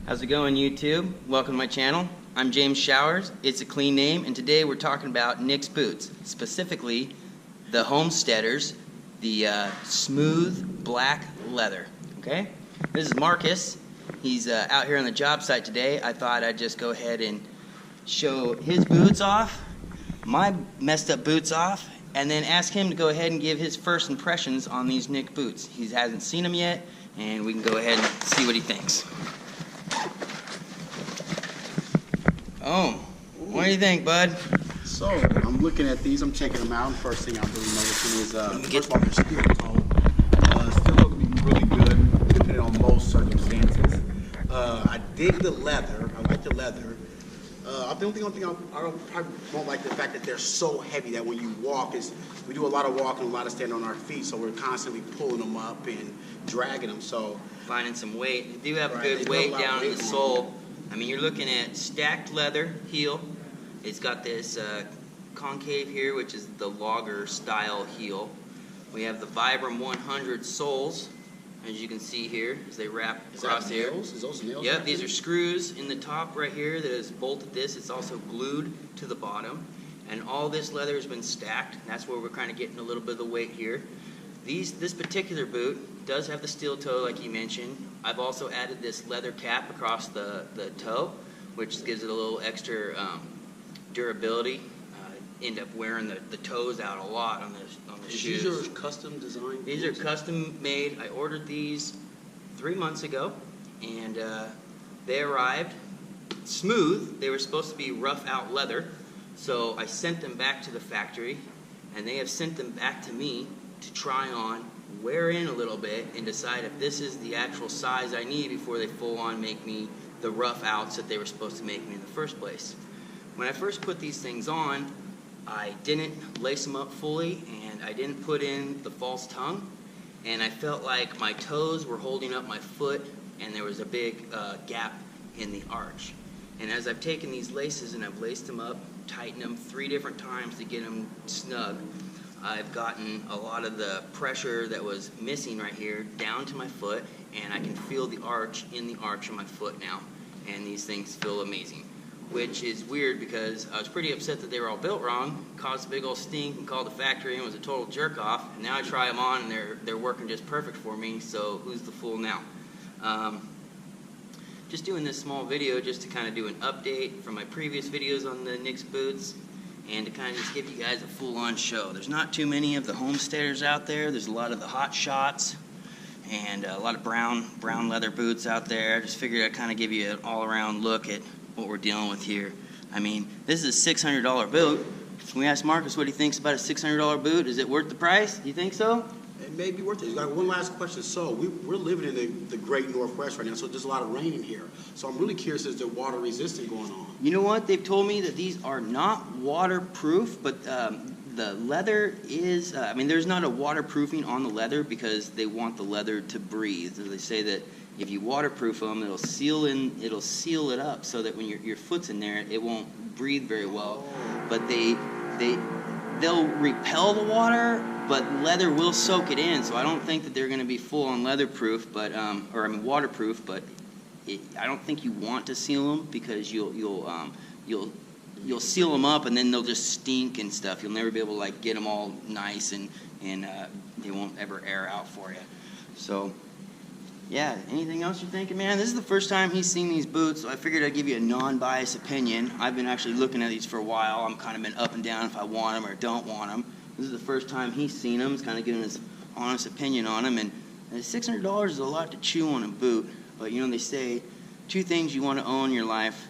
How's it going, YouTube? Welcome to my channel. I'm James Showers. It's a clean name, and today we're talking about Nick's boots, specifically the homesteaders, the smooth black leather. Okay, this is Marcus. He's out here on the job site today. I thought I'd just go ahead and show his boots off, my messed up boots off, and then ask him to go ahead and give his first impressions on these Nick boots. He hasn't seen them yet, and we can go ahead and see what he thinks. Oh, what do you think, bud? So, I'm looking at these, I'm checking them out, and first thing I'm really noticing is, first of all, they're steel toe. Steel toe can be really good, depending on most circumstances. I dig the leather, I like the leather. The only thing I probably won't like the fact that they're so heavy that when you walk, we do a lot of walking, a lot of standing on our feet, so we're constantly pulling them up and dragging them, so. Finding some weight. They do have good weight down in the sole. I mean, you're looking at stacked leather heel. It's got this concave here, which is the logger style heel. We have the Vibram 100 soles, as you can see here, as they wrap across here. Is those nails? Yep, these are screws in the top right here that has bolted this. It's also glued to the bottom. And all this leather has been stacked. That's where we're kind of getting a little bit of the weight here. This particular boot does have the steel toe, like you mentioned. I've also added this leather cap across the toe, which gives it a little extra durability. End up wearing the toes out a lot on the shoes. These are custom designed? These are custom made. I ordered these 3 months ago, and they arrived smooth. They were supposed to be rough out leather, so I sent them back to the factory, and they have sent them back to me to try on, wear in a little bit, and decide if this is the actual size I need before they full on make me the rough outs that they were supposed to make me in the first place. When I first put these things on, I didn't lace them up fully, and I didn't put in the false tongue, and I felt like my toes were holding up my foot, and there was a big gap in the arch. And as I've taken these laces and I've laced them up, tightened them 3 different times to get them snug, I've gotten a lot of the pressure that was missing right here down to my foot, and I can feel the arch in the arch of my foot now, and these things feel amazing. Which is weird because I was pretty upset that they were all built wrong, caused a big old stink, and called the factory and was a total jerk off. And now I try them on and they're working just perfect for me, so who's the fool now? Just doing this small video just to kind of do an update from my previous videos on the Nick's boots, and to kind of just give you guys a full-on show. There's not too many of the homesteaders out there. There's a lot of the hot shots and a lot of brown leather boots out there. I just figured I'd kind of give you an all-around look at what we're dealing with here. I mean, this is a $600 boot. Can we ask Marcus what he thinks about a $600 boot? Is it worth the price? You think so? It may be worth it. Got one last question. So we're living in the great Northwest right now, so there's a lot of rain in here. So I'm really curious, is there water resistant going on? You know what? They've told me that these are not waterproof, but the leather is, I mean, there's not a waterproofing on the leather because they want the leather to breathe. So they say that if you waterproof them, it'll seal it up so that when your foot's in there, it won't breathe very well. But they'll repel the water, but leather will soak it in. So I don't think that they're going to be full on leatherproof, but waterproof. But I don't think you want to seal them because you'll seal them up and then they'll just stink and stuff. You'll never be able to like get them all nice and they won't ever air out for you. So. Yeah, anything else you're thinking, man? This is the first time he's seen these boots, so I figured I'd give you a non-biased opinion. I've been actually looking at these for a while. I'm kind of been up and down if I want them or don't want them. This is the first time he's seen them. He's kind of giving his honest opinion on them. And $600 is a lot to chew on a boot. But, you know, they say 2 things you want to own in your life,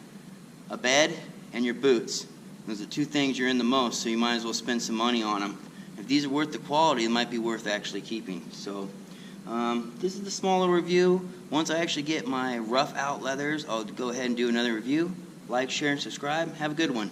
a bed and your boots. Those are 2 things you're in the most, so you might as well spend some money on them. If these are worth the quality, it might be worth actually keeping. So. This is the small little review. Once I actually get my rough out leathers, I'll go ahead and do another review. Like, share, and subscribe. Have a good one.